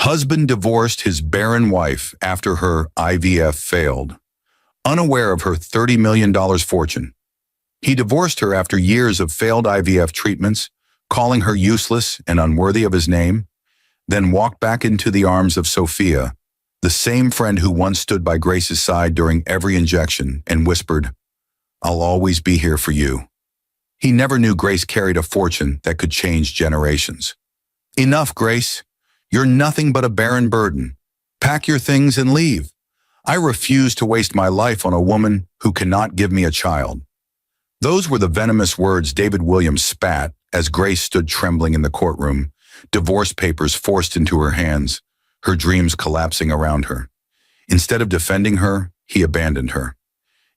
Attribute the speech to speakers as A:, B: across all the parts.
A: Husband divorced his barren wife after her IVF failed, unaware of her $30 million fortune. He divorced her after years of failed IVF treatments, calling her useless and unworthy of his name, then walked back into the arms of Sophia, the same friend who once stood by Grace's side during every injection, and whispered, "I'll always be here for you." He never knew Grace carried a fortune that could change generations. "Enough, Grace. You're nothing but a barren burden. Pack your things and leave. I refuse to waste my life on a woman who cannot give me a child." Those were the venomous words David Williams spat as Grace stood trembling in the courtroom, divorce papers forced into her hands, her dreams collapsing around her. Instead of defending her, he abandoned her.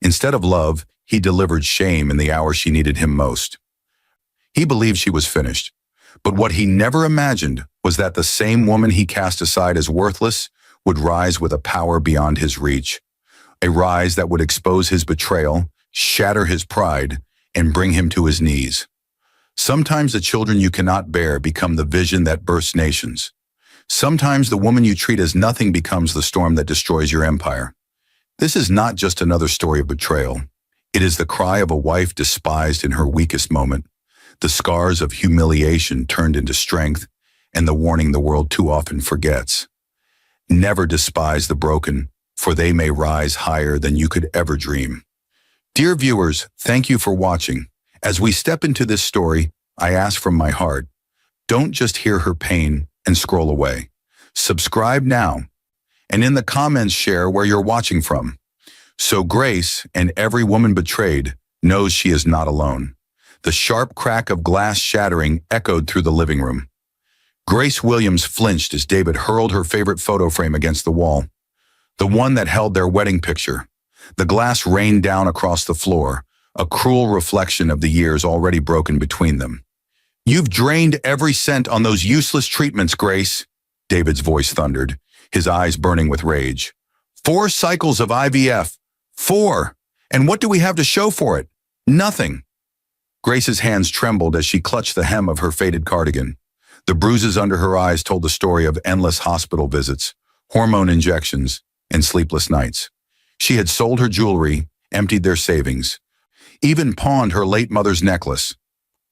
A: Instead of love, he delivered shame in the hour she needed him most. He believed she was finished, but what he never imagined was that the same woman he cast aside as worthless would rise with a power beyond his reach, a rise that would expose his betrayal, shatter his pride, and bring him to his knees. Sometimes the children you cannot bear become the vision that bursts nations. Sometimes the woman you treat as nothing becomes the storm that destroys your empire. This is not just another story of betrayal. It is the cry of a wife despised in her weakest moment, the scars of humiliation turned into strength, and the warning the world too often forgets. Never despise the broken, for they may rise higher than you could ever dream. Dear viewers, thank you for watching. As we step into this story, I ask from my heart, don't just hear her pain and scroll away. Subscribe now, and in the comments share where you're watching from. So Grace, and every woman betrayed, knows she is not alone. The sharp crack of glass shattering echoed through the living room. Grace Williams flinched as David hurled her favorite photo frame against the wall, the one that held their wedding picture. The glass rained down across the floor, a cruel reflection of the years already broken between them. "You've drained every cent on those useless treatments, Grace," David's voice thundered, his eyes burning with rage. 4 cycles of IVF. 4! And what do we have to show for it? Nothing. Grace's hands trembled as she clutched the hem of her faded cardigan. The bruises under her eyes told the story of endless hospital visits, hormone injections, and sleepless nights. She had sold her jewelry, emptied their savings, even pawned her late mother's necklace,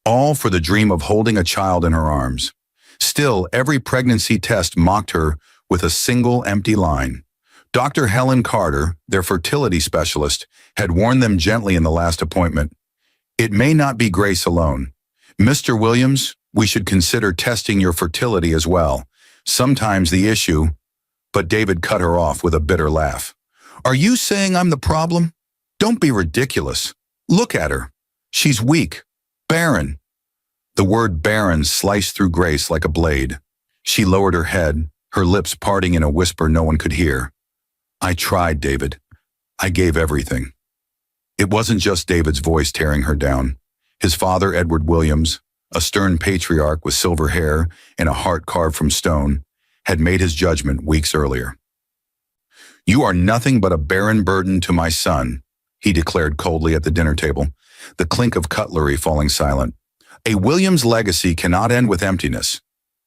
A: all for the dream of holding a child in her arms. Still, every pregnancy test mocked her with a single empty line. Dr. Helen Carter, their fertility specialist, had warned them gently in the last appointment. "It may not be Grace alone. Mr. Williams, we should consider testing your fertility as well. Sometimes the issue—" But David cut her off with a bitter laugh. "Are you saying I'm the problem? Don't be ridiculous. Look at her. She's weak, barren." The word barren sliced through Grace like a blade. She lowered her head, her lips parting in a whisper no one could hear. "I tried, David. I gave everything." It wasn't just David's voice tearing her down. His father, Edward Williams, a stern patriarch with silver hair and a heart carved from stone, had made his judgment weeks earlier. "You are nothing but a barren burden to my son," he declared coldly at the dinner table, the clink of cutlery falling silent. "A Williams legacy cannot end with emptiness.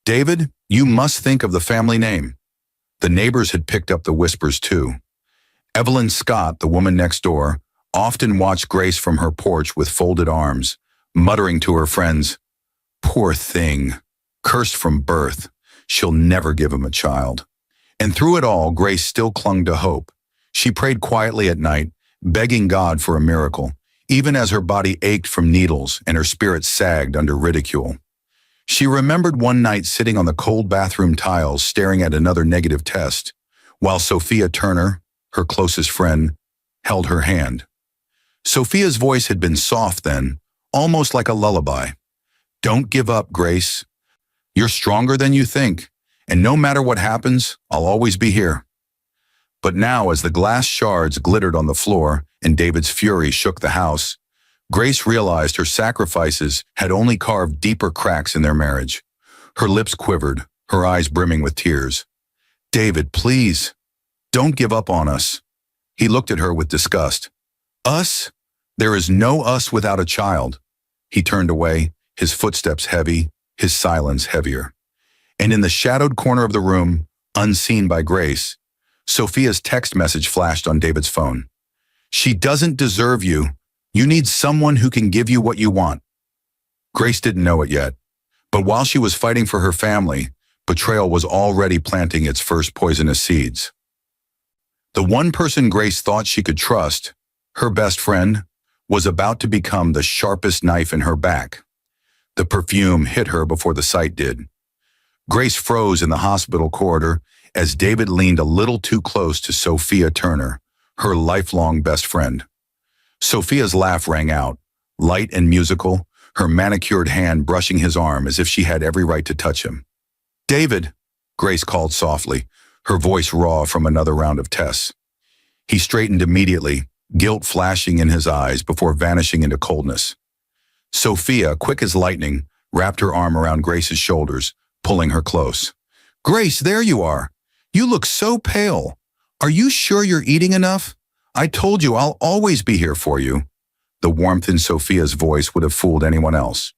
A: David, you must think of the family name." The neighbors had picked up the whispers too. Evelyn Scott, the woman next door, often watched Grace from her porch with folded arms, muttering to her friends, "Poor thing, cursed from birth. She'll never give him a child." And through it all, Grace still clung to hope. She prayed quietly at night, begging God for a miracle, even as her body ached from needles and her spirit sagged under ridicule. She remembered one night sitting on the cold bathroom tiles staring at another negative test, while Sophia Turner, her closest friend, held her hand. Sophia's voice had been soft then, almost like a lullaby. "Don't give up, Grace. You're stronger than you think, and no matter what happens, I'll always be here." But now, as the glass shards glittered on the floor and David's fury shook the house, Grace realized her sacrifices had only carved deeper cracks in their marriage. Her lips quivered, her eyes brimming with tears. "David, please, don't give up on us." He looked at her with disgust. "Us? There is no us without a child." He turned away, his footsteps heavy, his silence heavier. And in the shadowed corner of the room, Unseen by Grace, Sophia's text message flashed on David's phone. "She doesn't deserve you. You need someone who can give you what you want." Grace didn't know it yet, but while she was fighting for her family, betrayal was already planting its first poisonous seeds. The one person Grace thought she could trust, her best friend, was about to become the sharpest knife in her back. The perfume hit her before the sight did. Grace froze in the hospital corridor as David leaned a little too close to Sophia Turner, her lifelong best friend. Sophia's laugh rang out, light and musical, her manicured hand brushing his arm as if she had every right to touch him. "David," Grace called softly, her voice raw from another round of tests. He straightened immediately, guilt flashing in his eyes before vanishing into coldness. Sophia, quick as lightning, wrapped her arm around Grace's shoulders, pulling her close. "Grace, there you are. You look so pale. Are you sure you're eating enough? I told you I'll always be here for you." The warmth in Sophia's voice would have fooled anyone else.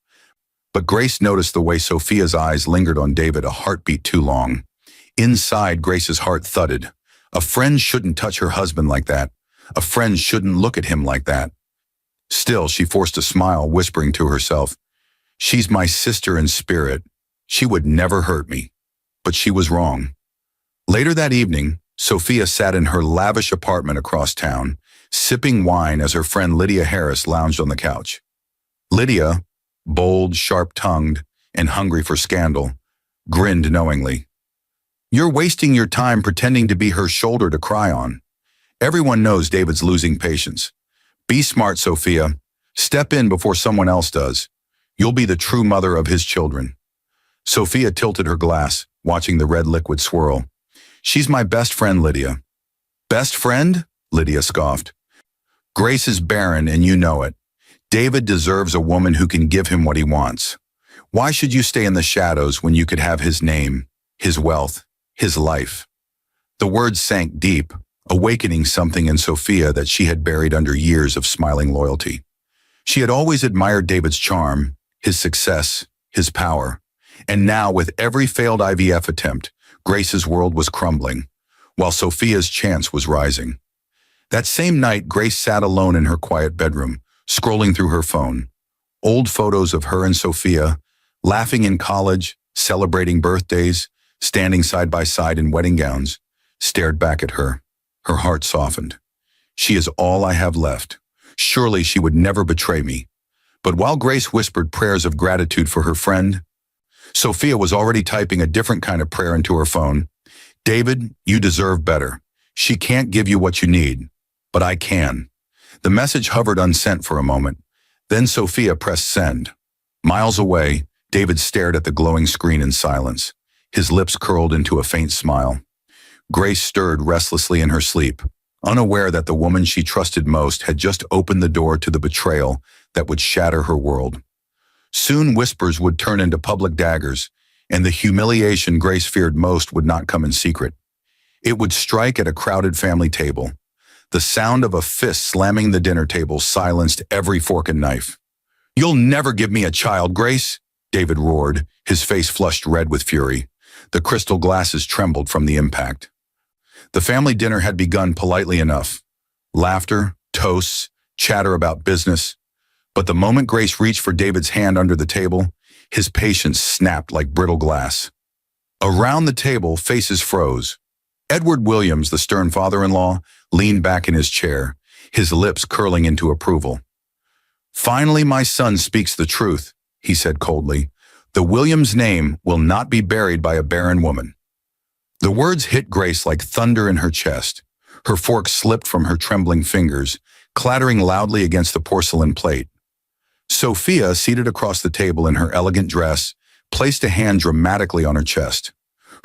A: But Grace noticed the way Sophia's eyes lingered on David a heartbeat too long. Inside, Grace's heart thudded. A friend shouldn't touch her husband like that. A friend shouldn't look at him like that. Still, she forced a smile, whispering to herself, "She's my sister in spirit. She would never hurt me." But she was wrong. Later that evening, Sophia sat in her lavish apartment across town, sipping wine as her friend Lydia Harris lounged on the couch. Lydia, bold, sharp-tongued, and hungry for scandal, grinned knowingly. "You're wasting your time pretending to be her shoulder to cry on. Everyone knows David's losing patience. Be smart, Sophia. Step in before someone else does. You'll be the true mother of his children." Sophia tilted her glass, watching the red liquid swirl. "She's my best friend, Lydia." "Best friend?" Lydia scoffed. "Grace is barren, and you know it. David deserves a woman who can give him what he wants. Why should you stay in the shadows when you could have his name, his wealth, his life?" The words sank deep, awakening something in Sophia that she had buried under years of smiling loyalty. She had always admired David's charm, his success, his power. And now, with every failed IVF attempt, Grace's world was crumbling, while Sophia's chance was rising. That same night, Grace sat alone in her quiet bedroom, scrolling through her phone. Old photos of her and Sophia, laughing in college, celebrating birthdays, standing side by side in wedding gowns, stared back at her. Her heart softened. She is all I have left. Surely she would never betray me. But while Grace whispered prayers of gratitude for her friend, Sophia was already typing a different kind of prayer into her phone. "David, you deserve better. She can't give you what you need, but I can." The message hovered unsent for a moment. Then Sophia pressed send. Miles away, David stared at the glowing screen in silence, his lips curled into a faint smile. Grace stirred restlessly in her sleep, unaware that the woman she trusted most had just opened the door to the betrayal that would shatter her world. Soon whispers would turn into public daggers, and the humiliation Grace feared most would not come in secret. It would strike at a crowded family table. The sound of a fist slamming the dinner table silenced every fork and knife. "You'll never give me a child, Grace," David roared, his face flushed red with fury. The crystal glasses trembled from the impact. The family dinner had begun politely enough. Laughter, toasts, chatter about business. But the moment Grace reached for David's hand under the table, his patience snapped like brittle glass. Around the table, faces froze. Edward Williams, the stern father-in-law, leaned back in his chair, his lips curling into approval. "Finally, my son speaks the truth," he said coldly. "The Williams name will not be buried by a barren woman." The words hit Grace like thunder in her chest. Her fork slipped from her trembling fingers, clattering loudly against the porcelain plate. Sophia, seated across the table in her elegant dress, placed a hand dramatically on her chest.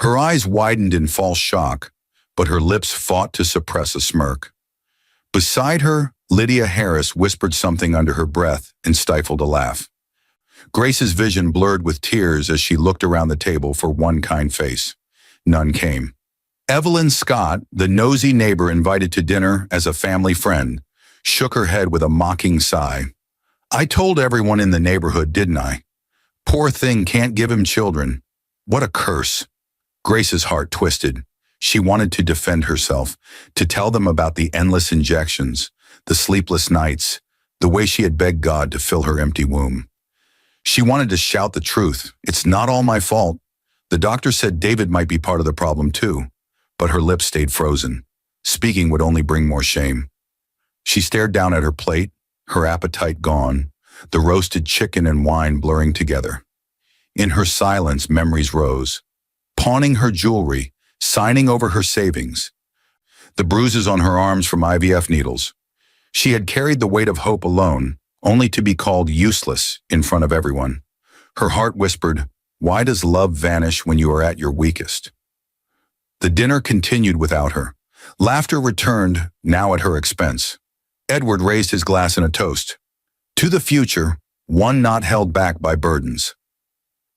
A: Her eyes widened in false shock, but her lips fought to suppress a smirk. Beside her, Lydia Harris whispered something under her breath and stifled a laugh. Grace's vision blurred with tears as she looked around the table for one kind face. None came. Evelyn Scott, the nosy neighbor invited to dinner as a family friend, shook her head with a mocking sigh. "I told everyone in the neighborhood, didn't I? Poor thing can't give him children. What a curse." Grace's heart twisted. She wanted to defend herself, to tell them about the endless injections, the sleepless nights, the way she had begged God to fill her empty womb. She wanted to shout the truth. It's not all my fault. The doctor said David might be part of the problem too, but her lips stayed frozen. Speaking would only bring more shame. She stared down at her plate, her appetite gone, the roasted chicken and wine blurring together. In her silence, memories rose. Pawning her jewelry, signing over her savings. The bruises on her arms from IVF needles. She had carried the weight of hope alone, only to be called useless in front of everyone. Her heart whispered, "Why does love vanish when you are at your weakest?" The dinner continued without her. Laughter returned, now at her expense. Edward raised his glass in a toast. To the future, one not held back by burdens.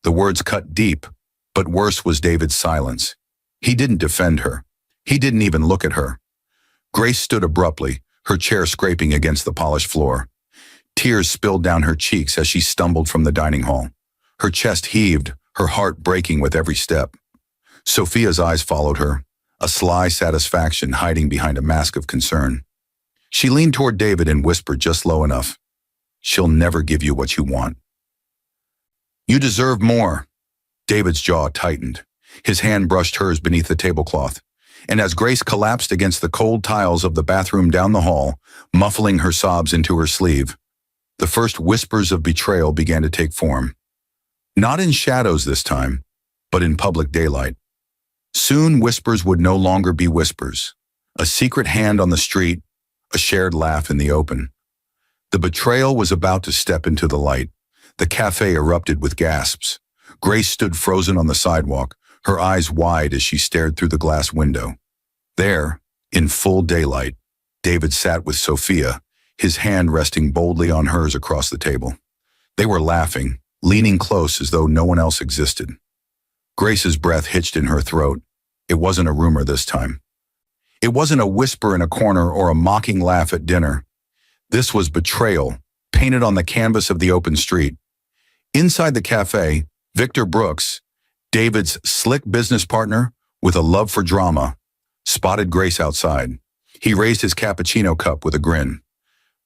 A: The words cut deep, but worse was David's silence. He didn't defend her. He didn't even look at her. Grace stood abruptly, her chair scraping against the polished floor. Tears spilled down her cheeks as she stumbled from the dining hall. Her chest heaved, her heart breaking with every step. Sophia's eyes followed her, a sly satisfaction hiding behind a mask of concern. She leaned toward David and whispered just low enough, "She'll never give you what you want." "You deserve more." David's jaw tightened. His hand brushed hers beneath the tablecloth. And as Grace collapsed against the cold tiles of the bathroom down the hall, muffling her sobs into her sleeve, the first whispers of betrayal began to take form. Not in shadows this time, but in public daylight. Soon whispers would no longer be whispers. A secret hand on the street, a shared laugh in the open. The betrayal was about to step into the light. The cafe erupted with gasps. Grace stood frozen on the sidewalk, her eyes wide as she stared through the glass window. There, in full daylight, David sat with Sophia, his hand resting boldly on hers across the table. They were laughing, leaning close as though no one else existed. Grace's breath hitched in her throat. It wasn't a rumor this time. It wasn't a whisper in a corner or a mocking laugh at dinner. This was betrayal, painted on the canvas of the open street. Inside the cafe, Victor Brooks, David's slick business partner with a love for drama, spotted Grace outside. He raised his cappuccino cup with a grin.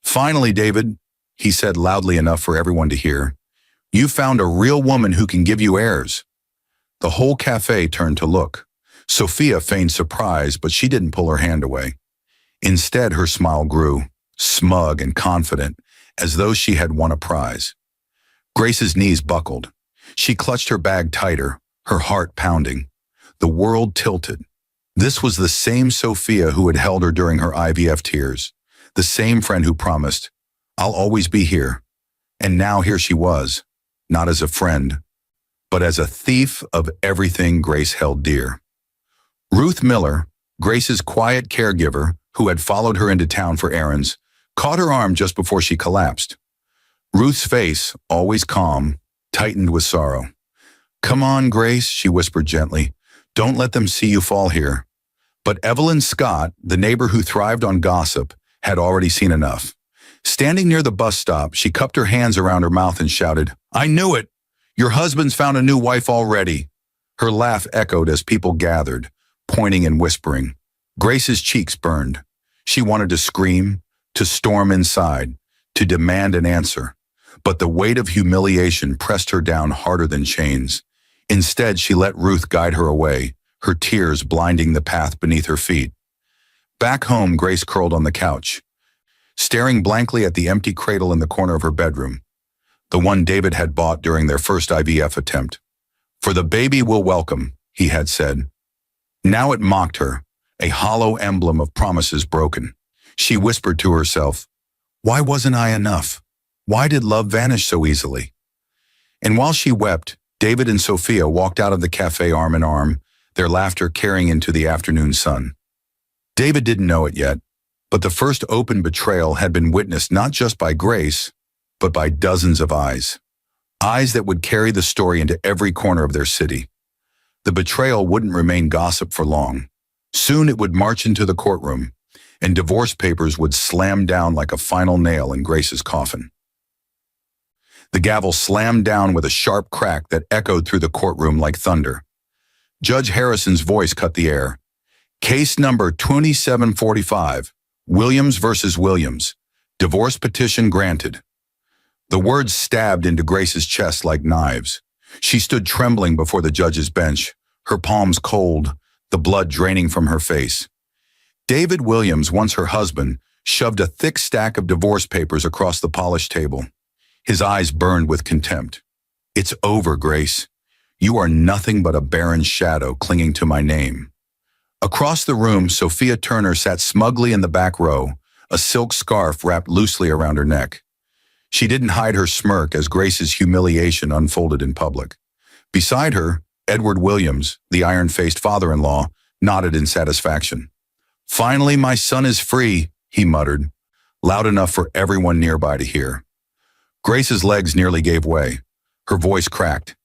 A: "Finally, David," he said loudly enough for everyone to hear, "you found a real woman who can give you heirs." The whole cafe turned to look. Sophia feigned surprise, but she didn't pull her hand away. Instead, her smile grew, smug and confident, as though she had won a prize. Grace's knees buckled. She clutched her bag tighter, her heart pounding. The world tilted. This was the same Sophia who had held her during her IVF tears, the same friend who promised, "I'll always be here." And now here she was, not as a friend, but as a thief of everything Grace held dear. Ruth Miller, Grace's quiet caregiver, who had followed her into town for errands, caught her arm just before she collapsed. Ruth's face, always calm, tightened with sorrow. "Come on, Grace," she whispered gently. "Don't let them see you fall here." But Evelyn Scott, the neighbor who thrived on gossip, had already seen enough. Standing near the bus stop, she cupped her hands around her mouth and shouted, "I knew it! Your husband's found a new wife already." Her laugh echoed as people gathered, pointing and whispering. Grace's cheeks burned. She wanted to scream, to storm inside, to demand an answer. But the weight of humiliation pressed her down harder than chains. Instead, she let Ruth guide her away, her tears blinding the path beneath her feet. Back home, Grace curled on the couch, staring blankly at the empty cradle in the corner of her bedroom, the one David had bought during their first IVF attempt. "For the baby we'll welcome," he had said. Now it mocked her, a hollow emblem of promises broken. She whispered to herself, "Why wasn't I enough? Why did love vanish so easily?" And while she wept, David and Sophia walked out of the cafe arm in arm, their laughter carrying into the afternoon sun. David didn't know it yet, but the first open betrayal had been witnessed not just by Grace, but by dozens of eyes. Eyes that would carry the story into every corner of their city. The betrayal wouldn't remain gossip for long. Soon it would march into the courtroom, and divorce papers would slam down like a final nail in Grace's coffin. The gavel slammed down with a sharp crack that echoed through the courtroom like thunder. Judge Harrison's voice cut the air. Case number 2745, Williams versus Williams. Divorce petition granted. The words stabbed into Grace's chest like knives. She stood trembling before the judge's bench, her palms cold, the blood draining from her face. David Williams, once her husband, shoved a thick stack of divorce papers across the polished table. His eyes burned with contempt. "It's over, Grace. You are nothing but a barren shadow clinging to my name." Across the room, Sophia Turner sat smugly in the back row, a silk scarf wrapped loosely around her neck. She didn't hide her smirk as Grace's humiliation unfolded in public. Beside her, Edward Williams, the iron-faced father-in-law, nodded in satisfaction. "Finally, my son is free," he muttered, loud enough for everyone nearby to hear. Grace's legs nearly gave way. Her voice cracked.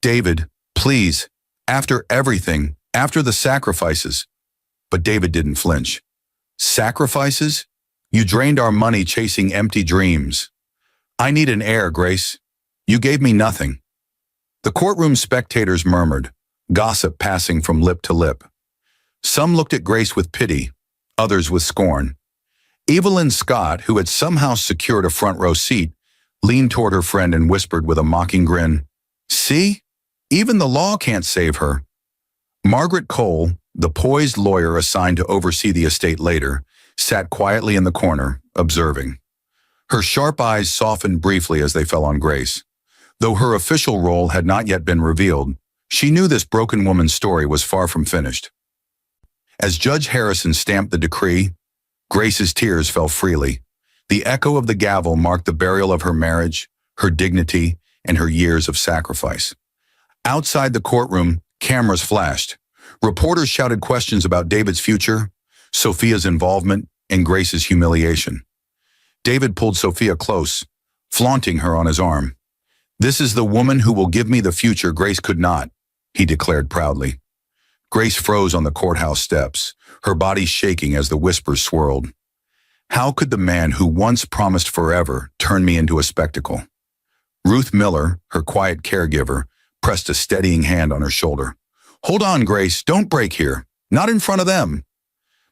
A: "David, please, after everything, after the sacrifices." But David didn't flinch. "Sacrifices? You drained our money chasing empty dreams. I need an heir, Grace. You gave me nothing." The courtroom spectators murmured, gossip passing from lip to lip. Some looked at Grace with pity, others with scorn. Evelyn Scott, who had somehow secured a front row seat, leaned toward her friend and whispered with a mocking grin, "See? Even the law can't save her." Margaret Cole, the poised lawyer assigned to oversee the estate later, sat quietly in the corner, observing. Her sharp eyes softened briefly as they fell on Grace. Though her official role had not yet been revealed, she knew this broken woman's story was far from finished. As Judge Harrison stamped the decree, Grace's tears fell freely. The echo of the gavel marked the burial of her marriage, her dignity, and her years of sacrifice. Outside the courtroom, cameras flashed. Reporters shouted questions about David's future, Sophia's involvement, and Grace's humiliation. David pulled Sophia close, flaunting her on his arm. "This is the woman who will give me the future Grace could not," he declared proudly. Grace froze on the courthouse steps, her body shaking as the whispers swirled. How could the man who once promised forever turn me into a spectacle? Ruth Miller, her quiet caregiver, pressed a steadying hand on her shoulder. "Hold on, Grace, don't break here. Not in front of them."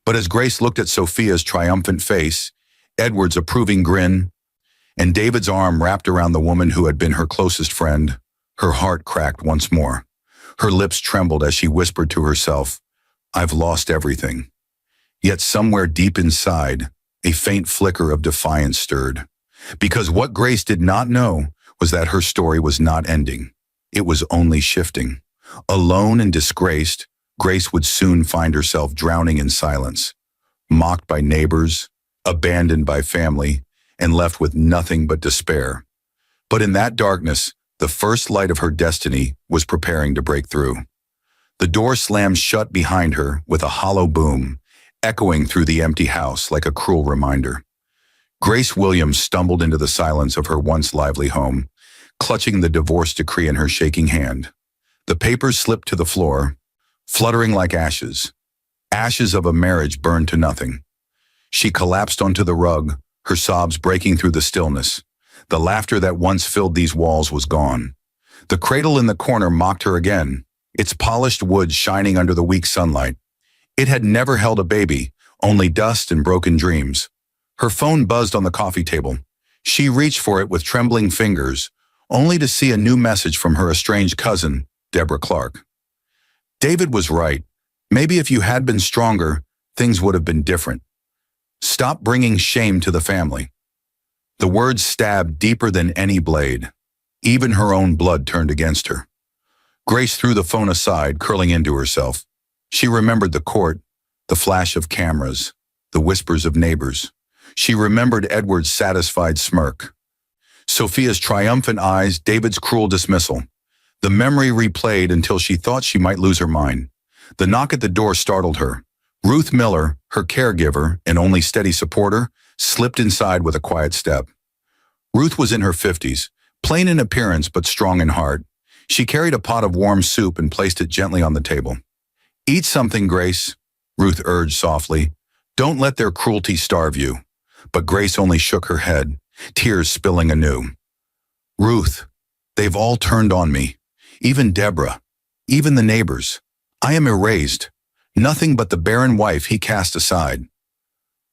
A: But as Grace looked at Sophia's triumphant face, Edward's approving grin, and David's arm wrapped around the woman who had been her closest friend, her heart cracked once more. Her lips trembled as she whispered to herself, "I've lost everything." Yet somewhere deep inside, a faint flicker of defiance stirred. Because what Grace did not know was that her story was not ending. It was only shifting. Alone and disgraced, Grace would soon find herself drowning in silence, mocked by neighbors, abandoned by family, and left with nothing but despair. But in that darkness, the first light of her destiny was preparing to break through. The door slammed shut behind her with a hollow boom, echoing through the empty house like a cruel reminder. Grace Williams stumbled into the silence of her once lively home, clutching the divorce decree in her shaking hand. The papers slipped to the floor, fluttering like ashes, ashes of a marriage burned to nothing. She collapsed onto the rug, her sobs breaking through the stillness. The laughter that once filled these walls was gone. The cradle in the corner mocked her again, its polished wood shining under the weak sunlight. It had never held a baby, only dust and broken dreams. Her phone buzzed on the coffee table. She reached for it with trembling fingers, only to see a new message from her estranged cousin, Deborah Clark. David was right. Maybe if you had been stronger, things would have been different. Stop bringing shame to the family. The words stabbed deeper than any blade. Even her own blood turned against her. Grace threw the phone aside, curling into herself. She remembered the court, the flash of cameras, the whispers of neighbors. She remembered Edward's satisfied smirk, Sophia's triumphant eyes, David's cruel dismissal. The memory replayed until she thought she might lose her mind. The knock at the door startled her. Ruth Miller, her caregiver and only steady supporter, slipped inside with a quiet step. Ruth was in her 50s, plain in appearance but strong in heart. She carried a pot of warm soup and placed it gently on the table. "Eat something, Grace," Ruth urged softly. "Don't let their cruelty starve you." But Grace only shook her head, tears spilling anew. "Ruth, they've all turned on me. Even Deborah, even the neighbors. I am erased. Nothing but the barren wife he cast aside.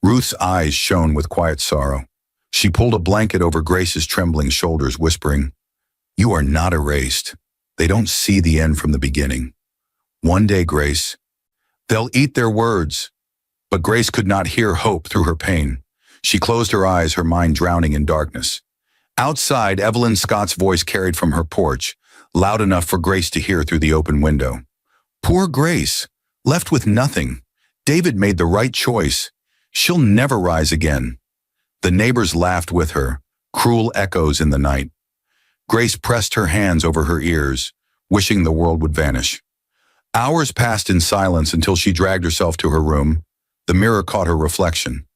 A: Ruth's eyes shone with quiet sorrow. She pulled a blanket over Grace's trembling shoulders, whispering, "You are not erased. They don't see the end from the beginning. One day, Grace, they'll eat their words." But Grace could not hear hope through her pain. She closed her eyes, her mind drowning in darkness. Outside, Evelyn Scott's voice carried from her porch, loud enough for Grace to hear through the open window. Poor Grace, left with nothing. David made the right choice. She'll never rise again. The neighbors laughed with her, cruel echoes in the night. Grace pressed her hands over her ears, wishing the world would vanish. Hours passed in silence until she dragged herself to her room. The mirror caught her reflection.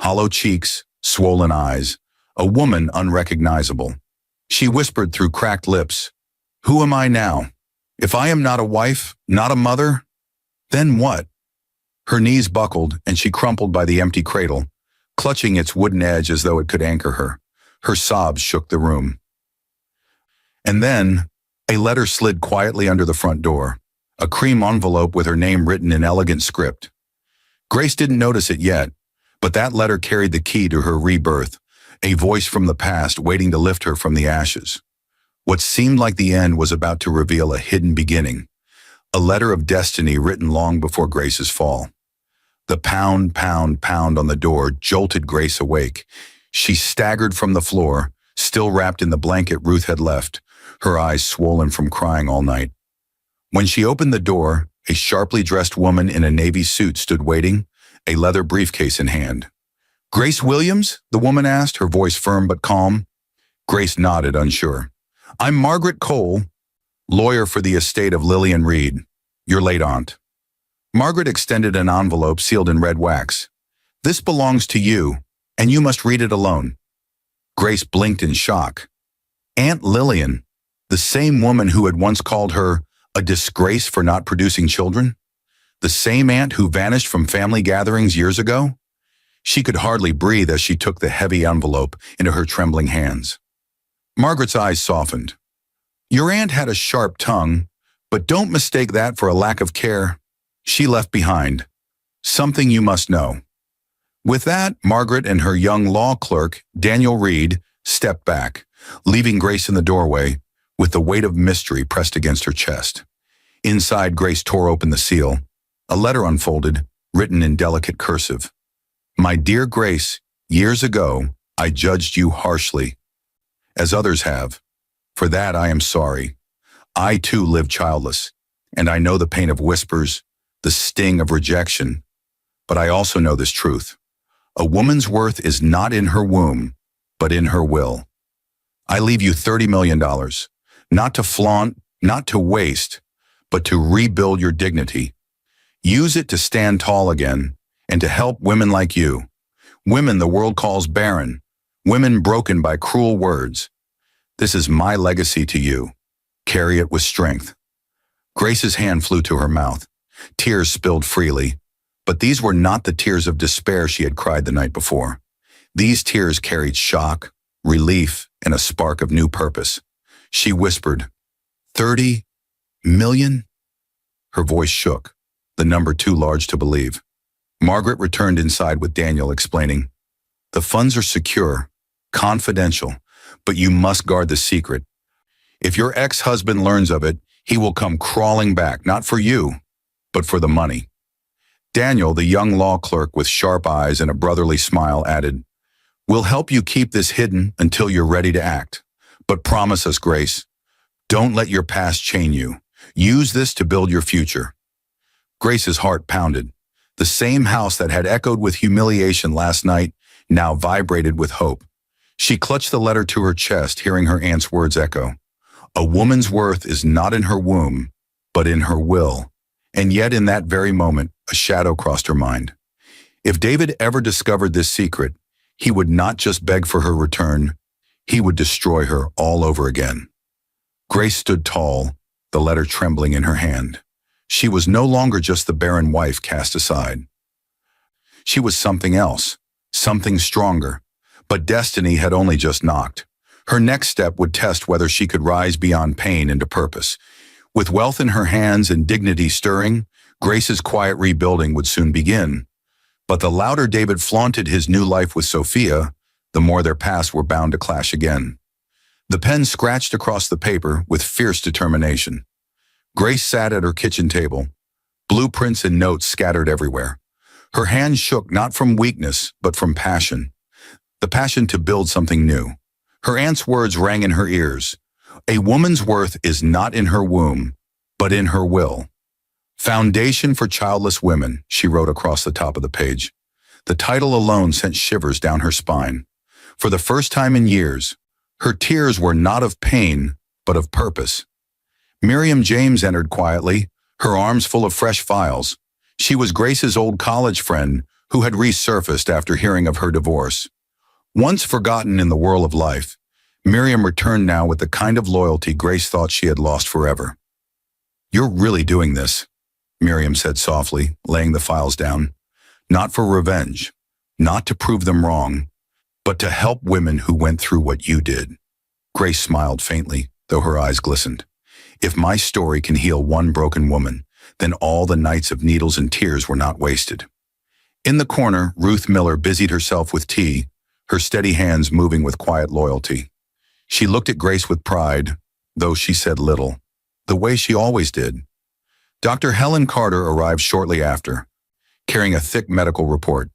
A: Hollow cheeks, swollen eyes, a woman unrecognizable. She whispered through cracked lips, "Who am I now? If I am not a wife, not a mother, then what?" Her knees buckled and she crumpled by the empty cradle, clutching its wooden edge as though it could anchor her. Her sobs shook the room. And then, a letter slid quietly under the front door, a cream envelope with her name written in elegant script. Grace didn't notice it yet, but that letter carried the key to her rebirth, a voice from the past waiting to lift her from the ashes. What seemed like the end was about to reveal a hidden beginning, a letter of destiny written long before Grace's fall. The pound, pound, pound on the door jolted Grace awake. She staggered from the floor, still wrapped in the blanket Ruth had left, her eyes swollen from crying all night. When she opened the door, a sharply dressed woman in a navy suit stood waiting, a leather briefcase in hand. "Grace Williams?" the woman asked, her voice firm but calm. Grace nodded, unsure. "I'm Margaret Cole, lawyer for the estate of Lillian Reed, your late aunt." Margaret extended an envelope sealed in red wax. "This belongs to you, and you must read it alone." Grace blinked in shock. Aunt Lillian, the same woman who had once called her a disgrace for not producing children? The same aunt who vanished from family gatherings years ago? She could hardly breathe as she took the heavy envelope into her trembling hands. Margaret's eyes softened. "Your aunt had a sharp tongue, but don't mistake that for a lack of care. She left behind something you must know." With that, Margaret and her young law clerk, Daniel Reed, stepped back, leaving Grace in the doorway with the weight of mystery pressed against her chest. Inside, Grace tore open the seal. A letter unfolded, written in delicate cursive. "My dear Grace, years ago, I judged you harshly, as others have. For that, I am sorry. I, too, lived childless, and I know the pain of whispers, the sting of rejection. But I also know this truth. A woman's worth is not in her womb, but in her will. I leave you $30 million, not to flaunt, not to waste, but to rebuild your dignity. Use it to stand tall again and to help women like you, women the world calls barren, women broken by cruel words. This is my legacy to you. Carry it with strength." Grace's hand flew to her mouth. Tears spilled freely, but these were not the tears of despair she had cried the night before. These tears carried shock, relief, and a spark of new purpose. She whispered, "30 million?" Her voice shook, the number too large to believe. Margaret returned inside with Daniel, explaining, "The funds are secure, confidential, but you must guard the secret. If your ex-husband learns of it, he will come crawling back, not for you, but for the money." Daniel, the young law clerk with sharp eyes and a brotherly smile, added, "We'll help you keep this hidden until you're ready to act. But promise us, Grace, don't let your past chain you. Use this to build your future." Grace's heart pounded. The same house that had echoed with humiliation last night now vibrated with hope. She clutched the letter to her chest, hearing her aunt's words echo. A woman's worth is not in her womb, but in her will. And yet in that very moment, a shadow crossed her mind. If David ever discovered this secret, he would not just beg for her return, he would destroy her all over again. Grace stood tall, the letter trembling in her hand. She was no longer just the barren wife cast aside. She was something else, something stronger, but destiny had only just knocked. Her next step would test whether she could rise beyond pain into purpose. With wealth in her hands and dignity stirring, Grace's quiet rebuilding would soon begin. But the louder David flaunted his new life with Sophia, the more their paths were bound to clash again. The pen scratched across the paper with fierce determination. Grace sat at her kitchen table, blueprints and notes scattered everywhere. Her hands shook not from weakness, but from passion. The passion to build something new. Her aunt's words rang in her ears. A woman's worth is not in her womb, but in her will. Foundation for Childless Women, she wrote across the top of the page. The title alone sent shivers down her spine. For the first time in years, her tears were not of pain, but of purpose. Miriam James entered quietly, her arms full of fresh files. She was Grace's old college friend who had resurfaced after hearing of her divorce. Once forgotten in the whirl of life, Miriam returned now with the kind of loyalty Grace thought she had lost forever. "You're really doing this," Miriam said softly, laying the files down. "Not for revenge, not to prove them wrong, but to help women who went through what you did." Grace smiled faintly, though her eyes glistened. "If my story can heal one broken woman, then all the nights of needles and tears were not wasted." In the corner, Ruth Miller busied herself with tea, her steady hands moving with quiet loyalty. She looked at Grace with pride, though she said little, the way she always did. Dr. Helen Carter arrived shortly after, carrying a thick medical report.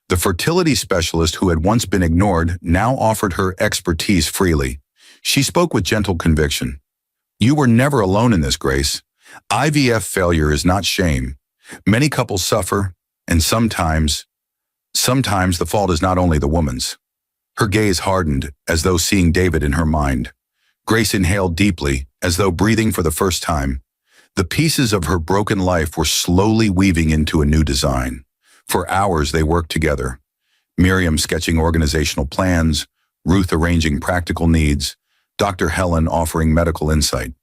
A: The fertility specialist who had once been ignored now offered her expertise freely. She spoke with gentle conviction. "You were never alone in this, Grace. IVF failure is not shame. Many couples suffer, and sometimes the fault is not only the woman's." Her gaze hardened, as though seeing David in her mind. Grace inhaled deeply, as though breathing for the first time. The pieces of her broken life were slowly weaving into a new design. For hours they worked together. Miriam sketching organizational plans, Ruth arranging practical needs, Dr. Helen offering medical insight.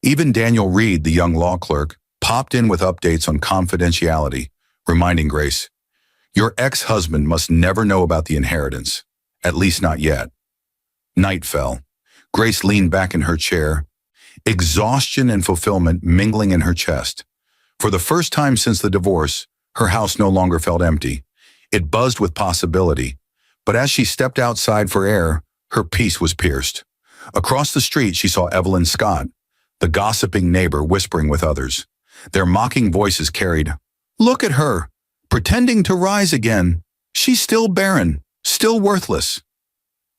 A: Even Daniel Reed, the young law clerk, popped in with updates on confidentiality, reminding Grace, "Your ex-husband must never know about the inheritance, at least not yet." Night fell. Grace leaned back in her chair, exhaustion and fulfillment mingling in her chest. For the first time since the divorce, her house no longer felt empty. It buzzed with possibility, but as she stepped outside for air, her peace was pierced. Across the street, she saw Evelyn Scott, the gossiping neighbor, whispering with others. Their mocking voices carried, "Look at her, pretending to rise again. She's still barren, still worthless."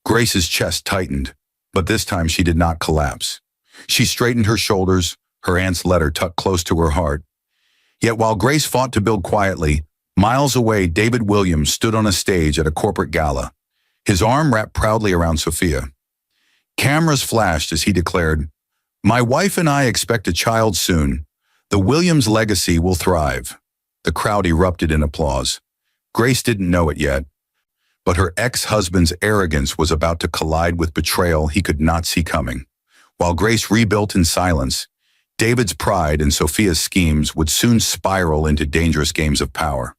A: Grace's chest tightened, but this time she did not collapse. She straightened her shoulders, her aunt's letter tucked close to her heart. Yet while Grace fought to build quietly, miles away David Williams stood on a stage at a corporate gala, his arm wrapped proudly around Sophia. Cameras flashed as he declared, "My wife and I expect a child soon. The Williams legacy will thrive." The crowd erupted in applause. Grace didn't know it yet, but her ex-husband's arrogance was about to collide with betrayal he could not see coming. While Grace rebuilt in silence, David's pride and Sophia's schemes would soon spiral into dangerous games of power.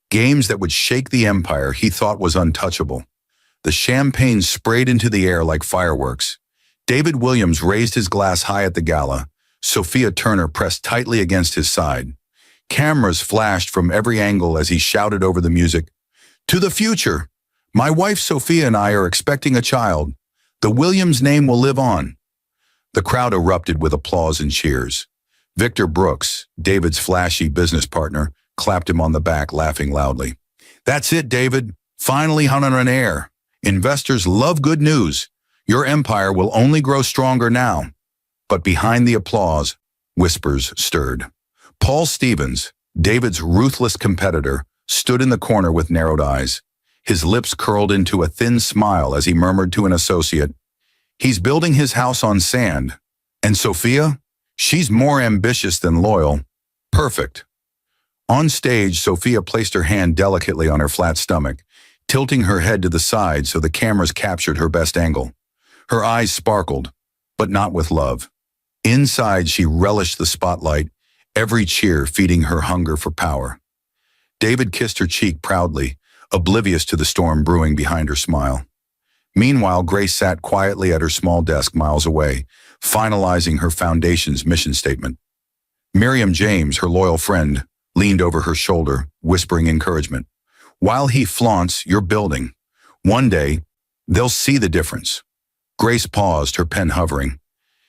A: Games that would shake the empire he thought was untouchable. The champagne sprayed into the air like fireworks. David Williams raised his glass high at the gala. Sophia Turner pressed tightly against his side. Cameras flashed from every angle as he shouted over the music, "To the future! My wife Sophia and I are expecting a child. The Williams name will live on." The crowd erupted with applause and cheers. Victor Brooks, David's flashy business partner, clapped him on the back, laughing loudly. "That's it, David. Finally on air. Investors love good news. Your empire will only grow stronger now." But behind the applause, whispers stirred. Paul Stevens, David's ruthless competitor, stood in the corner with narrowed eyes. His lips curled into a thin smile as he murmured to an associate, "He's building his house on sand. And Sophia? She's more ambitious than loyal. Perfect." On stage, Sophia placed her hand delicately on her flat stomach, tilting her head to the side so the cameras captured her best angle. Her eyes sparkled, but not with love. Inside, she relished the spotlight, every cheer feeding her hunger for power. David kissed her cheek proudly, oblivious to the storm brewing behind her smile. Meanwhile, Grace sat quietly at her small desk miles away, finalizing her foundation's mission statement. Miriam James, her loyal friend, leaned over her shoulder, whispering encouragement. While he flaunts your building, one day, they'll see the difference. Grace paused, her pen hovering.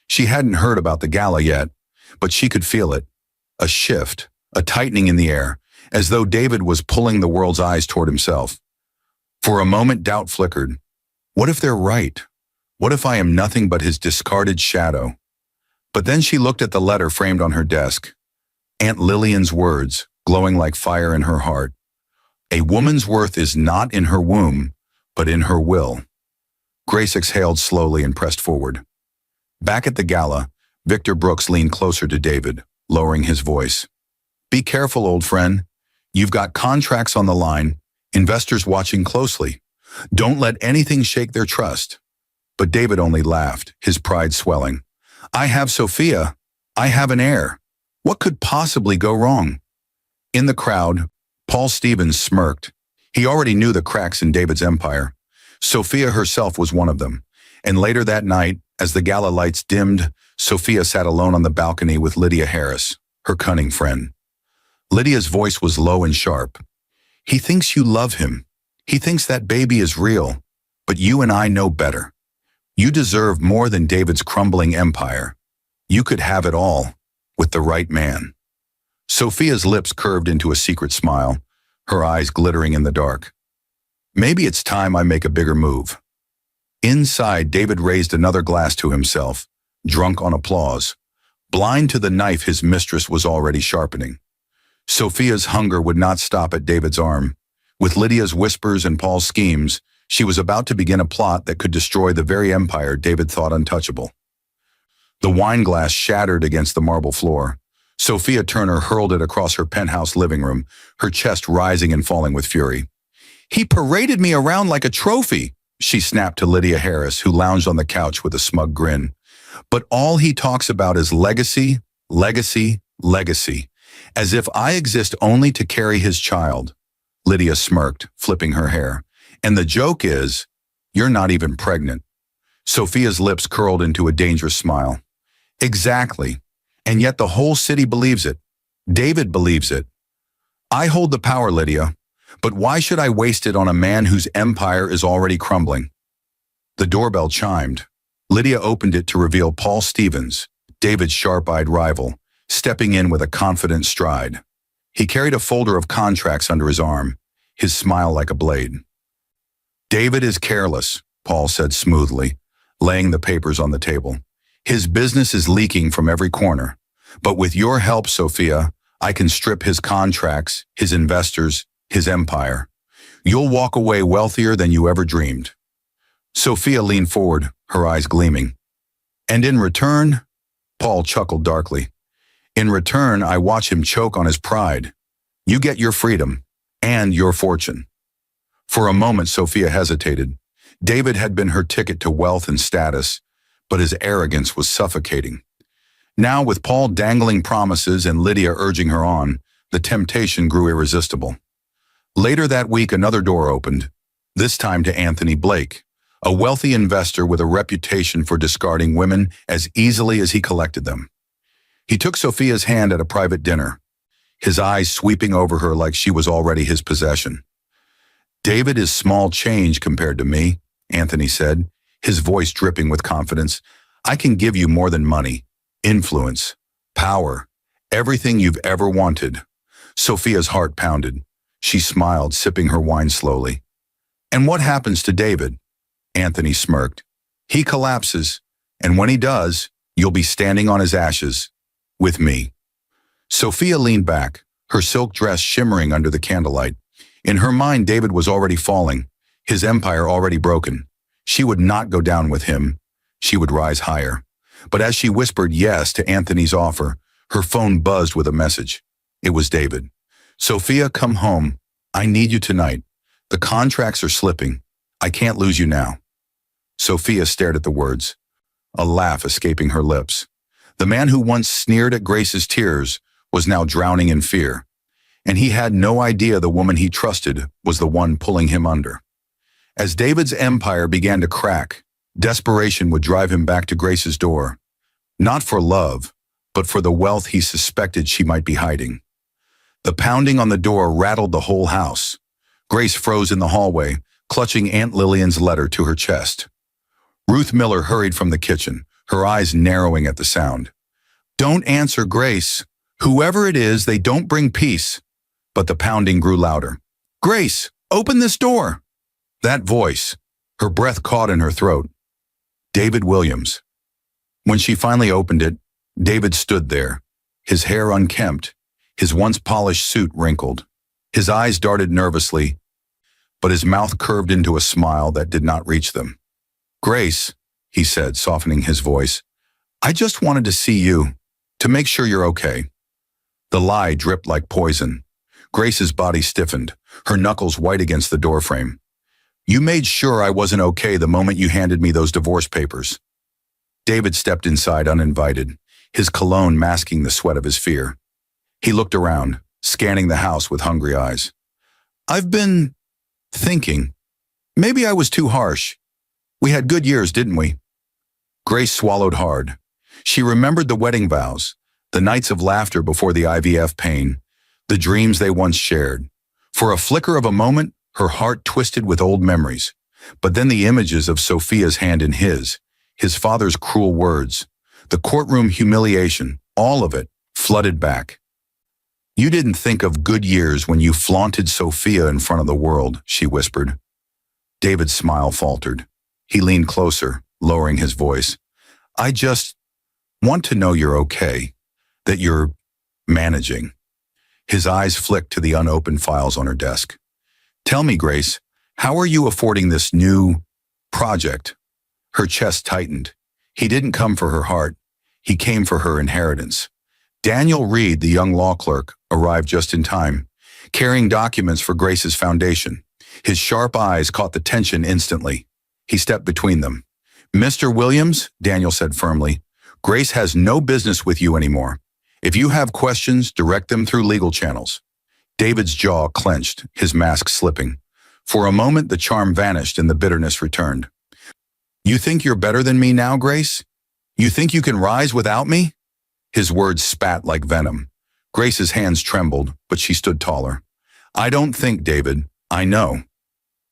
A: She hadn't heard about the gala yet, but she could feel it. A shift, a tightening in the air, as though David was pulling the world's eyes toward himself. For a moment, doubt flickered. What if they're right? What if I am nothing but his discarded shadow? But then she looked at the letter framed on her desk. Aunt Lillian's words, glowing like fire in her heart. A woman's worth is not in her womb, but in her will. Grace exhaled slowly and pressed forward. Back at the gala, Victor Brooks leaned closer to David, lowering his voice. Be careful, old friend. You've got contracts on the line, investors watching closely. Don't let anything shake their trust. But David only laughed, his pride swelling. I have Sophia. I have an heir. What could possibly go wrong? In the crowd, Paul Stevens smirked. He already knew the cracks in David's empire. Sophia herself was one of them. And later that night, as the gala lights dimmed, Sophia sat alone on the balcony with Lydia Harris, her cunning friend. Lydia's voice was low and sharp. He thinks you love him. He thinks that baby is real. But you and I know better. You deserve more than David's crumbling empire. You could have it all, with the right man. Sophia's lips curved into a secret smile, her eyes glittering in the dark. Maybe it's time I make a bigger move. Inside, David raised another glass to himself, drunk on applause, blind to the knife his mistress was already sharpening. Sophia's hunger would not stop at David's arm. With Lydia's whispers and Paul's schemes, she was about to begin a plot that could destroy the very empire David thought untouchable. The wine glass shattered against the marble floor. Sophia Turner hurled it across her penthouse living room, her chest rising and falling with fury. He paraded me around like a trophy, she snapped to Lydia Harris, who lounged on the couch with a smug grin. But all he talks about is legacy, legacy, legacy, as if I exist only to carry his child. Lydia smirked, flipping her hair. And the joke is, you're not even pregnant. Sophia's lips curled into a dangerous smile. Exactly. And yet the whole city believes it. David believes it. I hold the power, Lydia. But why should I waste it on a man whose empire is already crumbling? The doorbell chimed. Lydia opened it to reveal Paul Stevens, David's sharp-eyed rival, stepping in with a confident stride. He carried a folder of contracts under his arm, his smile like a blade. David is careless, Paul said smoothly, laying the papers on the table. His business is leaking from every corner. But with your help, Sophia, I can strip his contracts, his investors, his empire. You'll walk away wealthier than you ever dreamed. Sophia leaned forward, her eyes gleaming. And in return, Paul chuckled darkly. In return, I watch him choke on his pride. You get your freedom and your fortune. For a moment, Sophia hesitated. David had been her ticket to wealth and status, but his arrogance was suffocating. Now, with Paul dangling promises and Lydia urging her on, the temptation grew irresistible. Later that week, another door opened, this time to Anthony Blake, a wealthy investor with a reputation for discarding women as easily as he collected them. He took Sophia's hand at a private dinner, his eyes sweeping over her like she was already his possession. David is small change compared to me, Anthony said, his voice dripping with confidence. I can give you more than money, influence, power, everything you've ever wanted. Sophia's heart pounded. She smiled, sipping her wine slowly. And what happens to David? Anthony smirked. He collapses, and when he does, you'll be standing on his ashes, with me. Sophia leaned back, her silk dress shimmering under the candlelight. In her mind, David was already falling, his empire already broken. She would not go down with him. She would rise higher. But as she whispered yes to Anthony's offer, her phone buzzed with a message. It was David. Sophia, come home. I need you tonight. The contracts are slipping. I can't lose you now. Sophia stared at the words, a laugh escaping her lips. The man who once sneered at Grace's tears was now drowning in fear. And he had no idea the woman he trusted was the one pulling him under. As David's empire began to crack, desperation would drive him back to Grace's door. Not for love, but for the wealth he suspected she might be hiding. The pounding on the door rattled the whole house. Grace froze in the hallway, clutching Aunt Lillian's letter to her chest. Ruth Miller hurried from the kitchen, her eyes narrowing at the sound. "Don't answer, Grace. Whoever it is, they don't bring peace." But the pounding grew louder. "Grace, open this door!" That voice, her breath caught in her throat. David Williams. When she finally opened it, David stood there, his hair unkempt, his once polished suit wrinkled. His eyes darted nervously, but his mouth curved into a smile that did not reach them. "Grace," he said, softening his voice, "I just wanted to see you, to make sure you're okay." The lie dripped like poison. Grace's body stiffened, her knuckles white against the doorframe. "You made sure I wasn't okay the moment you handed me those divorce papers." David stepped inside uninvited, his cologne masking the sweat of his fear. He looked around, scanning the house with hungry eyes. "I've been thinking. Maybe I was too harsh. We had good years, didn't we?" Grace swallowed hard. She remembered the wedding vows, the nights of laughter before the IVF pain, the dreams they once shared. For a flicker of a moment, her heart twisted with old memories. But then the images of Sophia's hand in his father's cruel words, the courtroom humiliation, all of it flooded back. "You didn't think of good years when you flaunted Sophia in front of the world," she whispered. David's smile faltered. He leaned closer, lowering his voice. "I just want to know you're okay, that you're managing." His eyes flicked to the unopened files on her desk. "Tell me, Grace, how are you affording this new project?" Her chest tightened. He didn't come for her heart. He came for her inheritance. Daniel Reed, the young law clerk, arrived just in time, carrying documents for Grace's foundation. His sharp eyes caught the tension instantly. He stepped between them. "Mr. Williams," Daniel said firmly, "Grace has no business with you anymore. If you have questions, direct them through legal channels." David's jaw clenched, his mask slipping. For a moment, the charm vanished and the bitterness returned. "You think you're better than me now, Grace? You think you can rise without me?" His words spat like venom. Grace's hands trembled, but she stood taller. "I don't think, David. I know."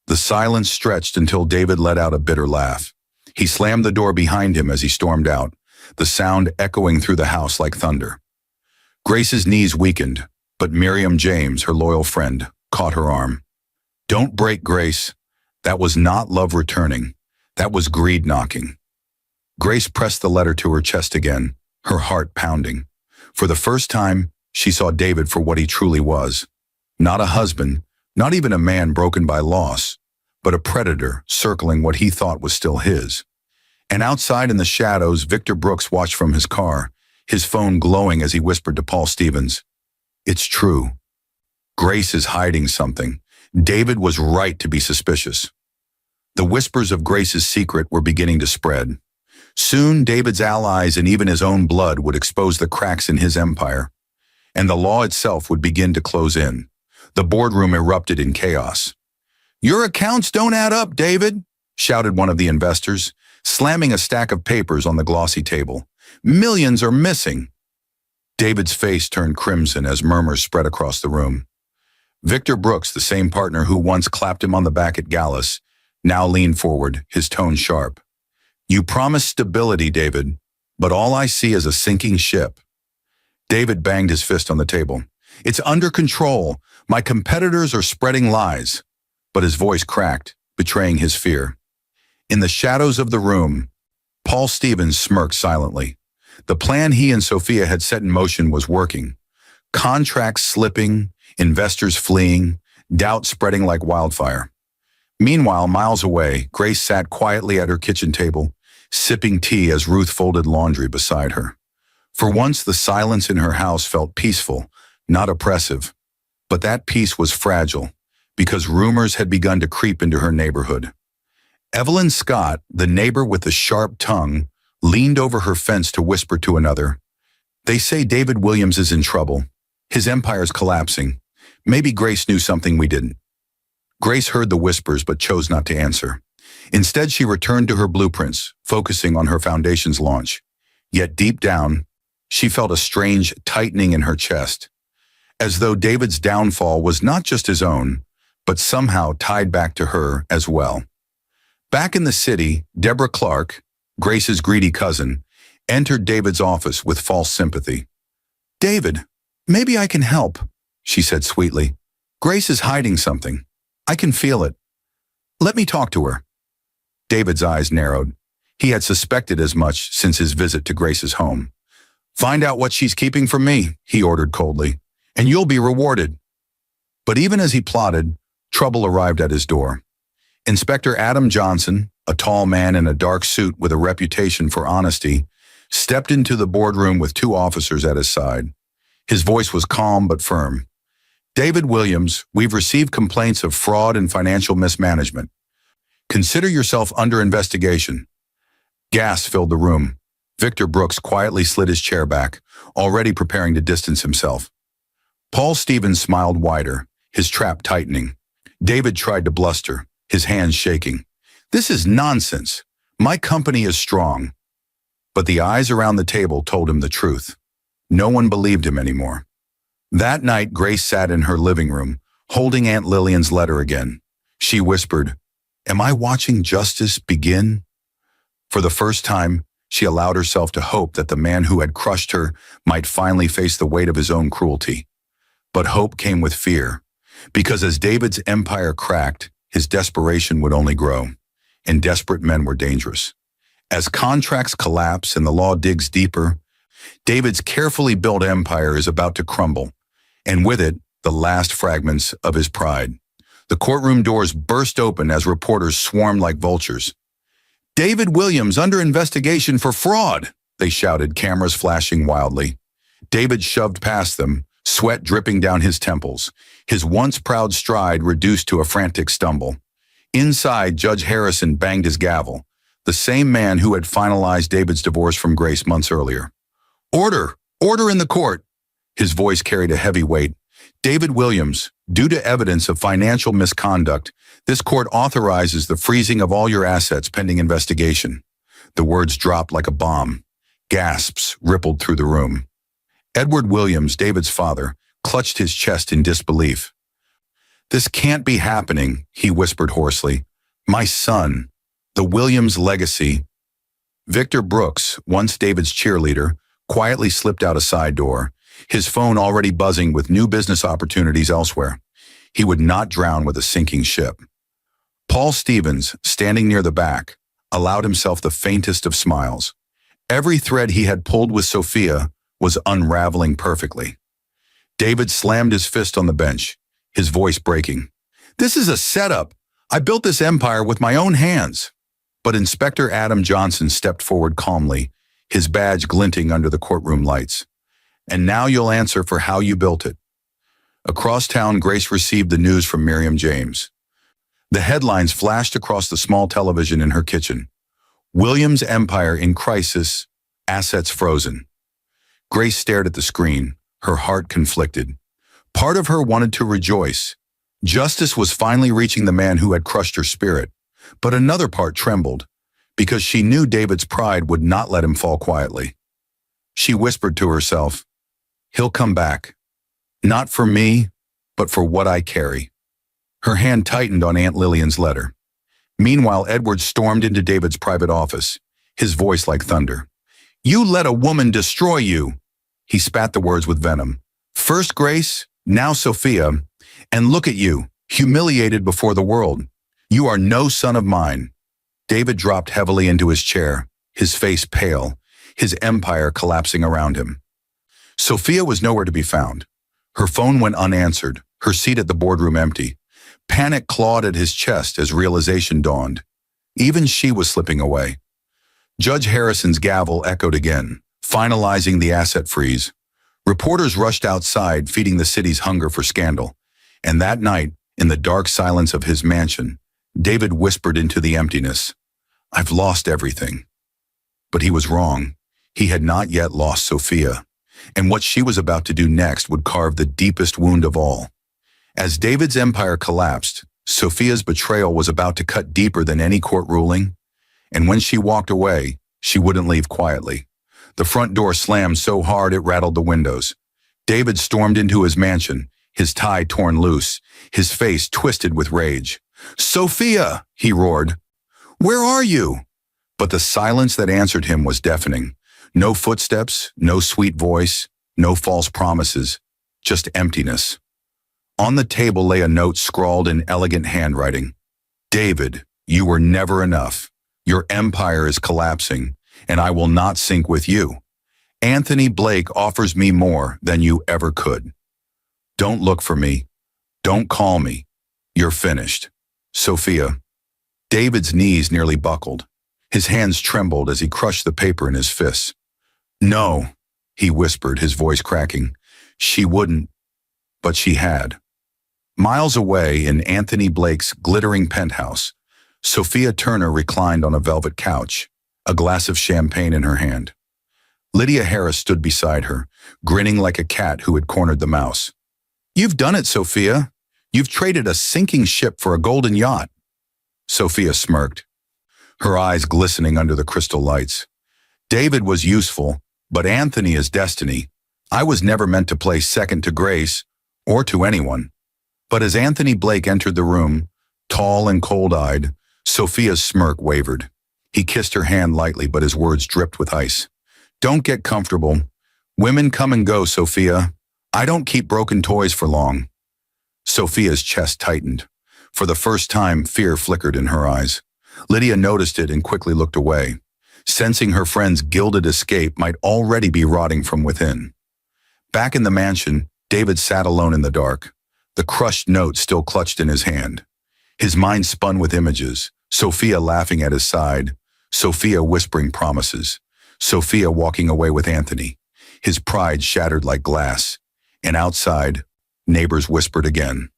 A: The silence stretched until David let out a bitter laugh. He slammed the door behind him as he stormed out, the sound echoing through the house like thunder. Grace's knees weakened, but Miriam James, her loyal friend, caught her arm. "Don't break, Grace. That was not love returning. That was greed knocking." Grace pressed the letter to her chest again, her heart pounding. For the first time, she saw David for what he truly was. Not a husband, not even a man broken by loss, but a predator circling what he thought was still his. And outside in the shadows, Victor Brooks watched from his car, his phone glowing as he whispered to Paul Stevens, "It's true. Grace is hiding something. David was right to be suspicious." The whispers of Grace's secret were beginning to spread. Soon, David's allies and even his own blood would expose the cracks in his empire, and the law itself would begin to close in. The boardroom erupted in chaos. "Your accounts don't add up, David," shouted one of the investors, slamming a stack of papers on the glossy table. "Millions are missing." David's face turned crimson as murmurs spread across the room. Victor Brooks, the same partner who once clapped him on the back at Gallus, now leaned forward, his tone sharp. "You promised stability, David, but all I see is a sinking ship." David banged his fist on the table. "It's under control. My competitors are spreading lies." But his voice cracked, betraying his fear. In the shadows of the room, Paul Stevens smirked silently. The plan he and Sophia had set in motion was working. Contracts slipping, investors fleeing, doubt spreading like wildfire. Meanwhile, miles away, Grace sat quietly at her kitchen table, sipping tea as Ruth folded laundry beside her. For once, the silence in her house felt peaceful, not oppressive. But that peace was fragile, because rumors had begun to creep into her neighborhood. Evelyn Scott, the neighbor with the sharp tongue, leaned over her fence to whisper to another, "They say David Williams is in trouble. His empire's collapsing. Maybe Grace knew something we didn't." Grace heard the whispers but chose not to answer. Instead, she returned to her blueprints, focusing on her foundation's launch. Yet deep down, she felt a strange tightening in her chest, as though David's downfall was not just his own, but somehow tied back to her as well. Back in the city, Deborah Clark, Grace's greedy cousin, entered David's office with false sympathy. "David, maybe I can help," she said sweetly. "Grace is hiding something. I can feel it. Let me talk to her." David's eyes narrowed. He had suspected as much since his visit to Grace's home. "Find out what she's keeping from me," he ordered coldly, "and you'll be rewarded." But even as he plotted, trouble arrived at his door. Inspector Adam Johnson, a tall man in a dark suit with a reputation for honesty, stepped into the boardroom with two officers at his side. His voice was calm but firm. "David Williams, we've received complaints of fraud and financial mismanagement. Consider yourself under investigation." Gas filled the room. Victor Brooks quietly slid his chair back, already preparing to distance himself. Paul Stevens smiled wider, his trap tightening. David tried to bluster, his hands shaking. "This is nonsense. My company is strong." But the eyes around the table told him the truth. No one believed him anymore. That night, Grace sat in her living room, holding Aunt Lillian's letter again. She whispered, "Am I watching justice begin?" For the first time, she allowed herself to hope that the man who had crushed her might finally face the weight of his own cruelty. But hope came with fear, because as David's empire cracked, his desperation would only grow, and desperate men were dangerous. As contracts collapse and the law digs deeper, David's carefully built empire is about to crumble, and with it, the last fragments of his pride. The courtroom doors burst open as reporters swarmed like vultures. "David Williams under investigation for fraud," they shouted, cameras flashing wildly. David shoved past them, sweat dripping down his temples, his once proud stride reduced to a frantic stumble. Inside, Judge Harrison banged his gavel, the same man who had finalized David's divorce from Grace months earlier. "Order! Order in the court!" His voice carried a heavy weight. "David Williams, due to evidence of financial misconduct, this court authorizes the freezing of all your assets pending investigation." The words dropped like a bomb. Gasps rippled through the room. Edward Williams, David's father, clutched his chest in disbelief. "This can't be happening," he whispered hoarsely. "My son, the Williams legacy." Victor Brooks, once David's cheerleader, quietly slipped out a side door, his phone already buzzing with new business opportunities elsewhere. He would not drown with a sinking ship. Paul Stevens, standing near the back, allowed himself the faintest of smiles. Every thread he had pulled with Sophia was unraveling perfectly. David slammed his fist on the bench, his voice breaking. "This is a setup. I built this empire with my own hands." But Inspector Adam Johnson stepped forward calmly, his badge glinting under the courtroom lights. "And now you'll answer for how you built it." Across town, Grace received the news from Miriam James. The headlines flashed across the small television in her kitchen. "Williams' empire in crisis, assets frozen." Grace stared at the screen, her heart conflicted. Part of her wanted to rejoice. Justice was finally reaching the man who had crushed her spirit. But another part trembled, because she knew David's pride would not let him fall quietly. She whispered to herself, "He'll come back. Not for me, but for what I carry." Her hand tightened on Aunt Lillian's letter. Meanwhile, Edward stormed into David's private office, his voice like thunder. "You let a woman destroy you." He spat the words with venom. "First Grace, now Sophia, and look at you, humiliated before the world. You are no son of mine." David dropped heavily into his chair, his face pale, his empire collapsing around him. Sophia was nowhere to be found. Her phone went unanswered, her seat at the boardroom empty. Panic clawed at his chest as realization dawned. Even she was slipping away. Judge Harrison's gavel echoed again, finalizing the asset freeze. Reporters rushed outside, feeding the city's hunger for scandal. And that night, in the dark silence of his mansion, David whispered into the emptiness, "I've lost everything." But he was wrong. He had not yet lost Sophia, and what she was about to do next would carve the deepest wound of all. As David's empire collapsed, Sophia's betrayal was about to cut deeper than any court ruling, and when she walked away, she wouldn't leave quietly. The front door slammed so hard it rattled the windows. David stormed into his mansion, his tie torn loose, his face twisted with rage. "Sophia!" he roared. "Where are you?" But the silence that answered him was deafening. No footsteps, no sweet voice, no false promises, just emptiness. On the table lay a note scrawled in elegant handwriting. "David, you were never enough. Your empire is collapsing, and I will not sink with you. Anthony Blake offers me more than you ever could. Don't look for me. Don't call me. You're finished. Sophia." David's knees nearly buckled. His hands trembled as he crushed the paper in his fists. "No," he whispered, his voice cracking. "She wouldn't, but she had." Miles away in Anthony Blake's glittering penthouse, Sophia Turner reclined on a velvet couch, a glass of champagne in her hand. Lydia Harris stood beside her, grinning like a cat who had cornered the mouse. "You've done it, Sophia. You've traded a sinking ship for a golden yacht." Sophia smirked, her eyes glistening under the crystal lights. "David was useful, but Anthony is destiny. I was never meant to play second to Grace, or to anyone." But as Anthony Blake entered the room, tall and cold-eyed, Sophia's smirk wavered. He kissed her hand lightly, but his words dripped with ice. "Don't get comfortable. Women come and go, Sophia. I don't keep broken toys for long." Sophia's chest tightened. For the first time, fear flickered in her eyes. Lydia noticed it and quickly looked away, sensing her friend's gilded escape might already be rotting from within. Back in the mansion, David sat alone in the dark, the crushed note still clutched in his hand. His mind spun with images, Sophia laughing at his side, Sophia whispering promises, Sophia walking away with Anthony. His pride shattered like glass, and outside, neighbors whispered again.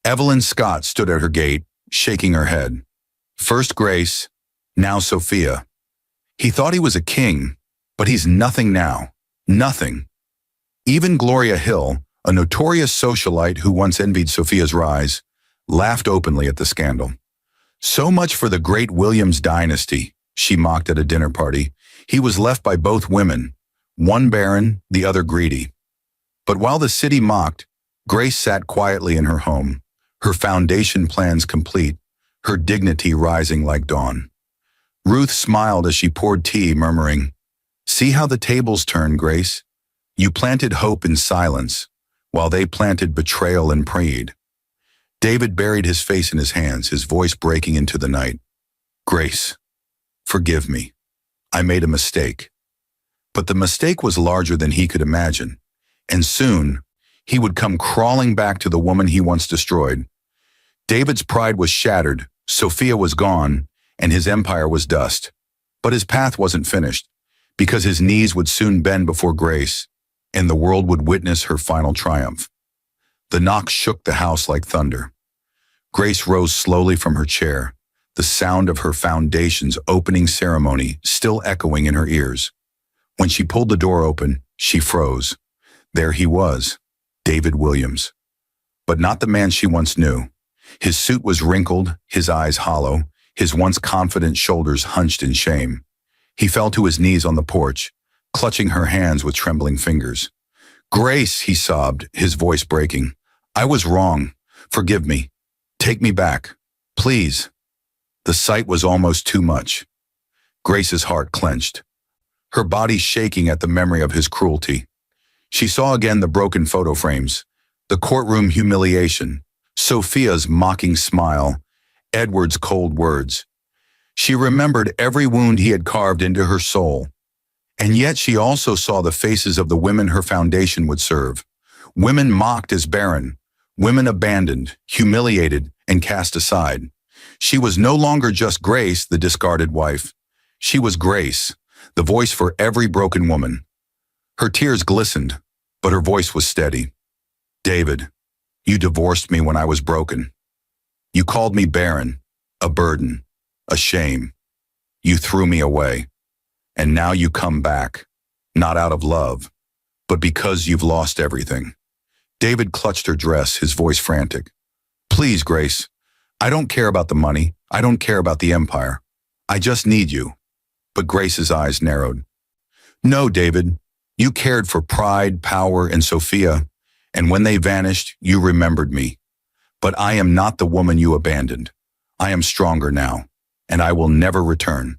A: Evelyn Scott stood at her gate, shaking her head. First Grace, now Sophia. He thought he was a king, but he's nothing now. Nothing. Even Gloria Hill, a notorious socialite who once envied Sophia's rise, laughed openly at the scandal. "So much for the great Williams dynasty," she mocked at a dinner party. "He was left by both women, one barren, the other greedy." But while the city mocked, Grace sat quietly in her home, her foundation plans complete, her dignity rising like dawn. Ruth smiled as she poured tea, murmuring, "See how the tables turn, Grace. You planted hope in silence, while they planted betrayal in pride." David buried his face in his hands, his voice breaking into the night. "Grace, forgive me. I made a mistake." But the mistake was larger than he could imagine, and soon he would come crawling back to the woman he once destroyed. David's pride was shattered, Sophia was gone, and his empire was dust. But his path wasn't finished, because his knees would soon bend before Grace, and the world would witness her final triumph. The knock shook the house like thunder. Grace rose slowly from her chair, the sound of her foundation's opening ceremony still echoing in her ears. When she pulled the door open, she froze. There he was, David Williams. But not the man she once knew. His suit was wrinkled, his eyes hollow, his once confident shoulders hunched in shame. He fell to his knees on the porch, clutching her hands with trembling fingers. "Grace," he sobbed, his voice breaking. "I was wrong. Forgive me. Take me back. Please." The sight was almost too much. Grace's heart clenched, her body shaking at the memory of his cruelty. She saw again the broken photo frames, the courtroom humiliation, Sophia's mocking smile, Edward's cold words. She remembered every wound he had carved into her soul. And yet she also saw the faces of the women her foundation would serve. Women mocked as barren, women abandoned, humiliated, and cast aside. She was no longer just Grace, the discarded wife. She was Grace, the voice for every broken woman. Her tears glistened, but her voice was steady. "David, you divorced me when I was broken. You called me barren, a burden, a shame. You threw me away. And now you come back, not out of love, but because you've lost everything." David clutched her dress, his voice frantic. "Please, Grace, I don't care about the money. I don't care about the empire. I just need you." But Grace's eyes narrowed. No, David, you cared for pride, power, and Sophia, and when they vanished, you remembered me. But I am not the woman you abandoned. I am stronger now, and I will never return.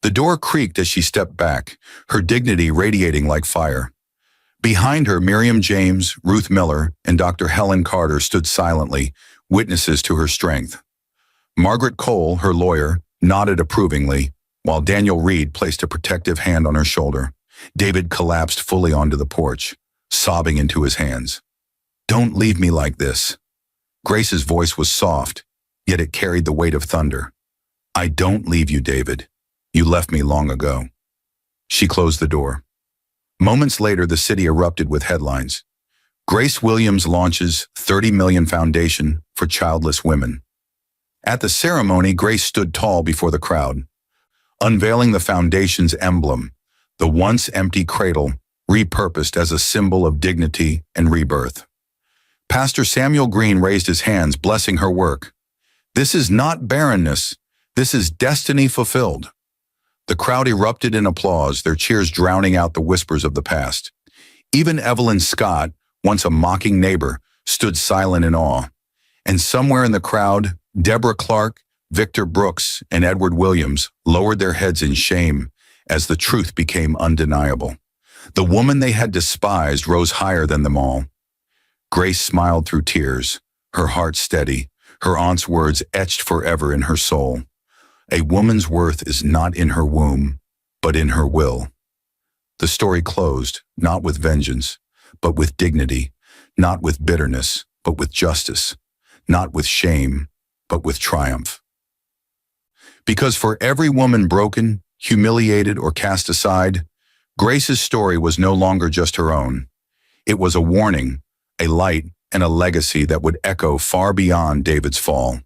A: The door creaked as she stepped back, her dignity radiating like fire. Behind her, Miriam James, Ruth Miller, and Dr. Helen Carter stood silently, witnesses to her strength. Margaret Cole, her lawyer, nodded approvingly, while Daniel Reed placed a protective hand on her shoulder. David collapsed fully onto the porch, sobbing into his hands. "Don't leave me like this." Grace's voice was soft, yet it carried the weight of thunder. "I don't leave you, David. You left me long ago." She closed the door. Moments later, the city erupted with headlines. Grace Williams launches 30 million foundation for childless women. At the ceremony, Grace stood tall before the crowd, unveiling the foundation's emblem, the once empty cradle, repurposed as a symbol of dignity and rebirth. Pastor Samuel Green raised his hands, blessing her work. "This is not barrenness. This is destiny fulfilled." The crowd erupted in applause, their cheers drowning out the whispers of the past. Even Evelyn Scott, once a mocking neighbor, stood silent in awe. And somewhere in the crowd, Deborah Clark, Victor Brooks, and Edward Williams lowered their heads in shame as the truth became undeniable. The woman they had despised rose higher than them all. Grace smiled through tears, her heart steady, her aunt's words etched forever in her soul. A woman's worth is not in her womb, but in her will. The story closed, not with vengeance, but with dignity, not with bitterness, but with justice, not with shame, but with triumph. Because for every woman broken, humiliated, or cast aside, Grace's story was no longer just her own. It was a warning, a light, and a legacy that would echo far beyond David's fall.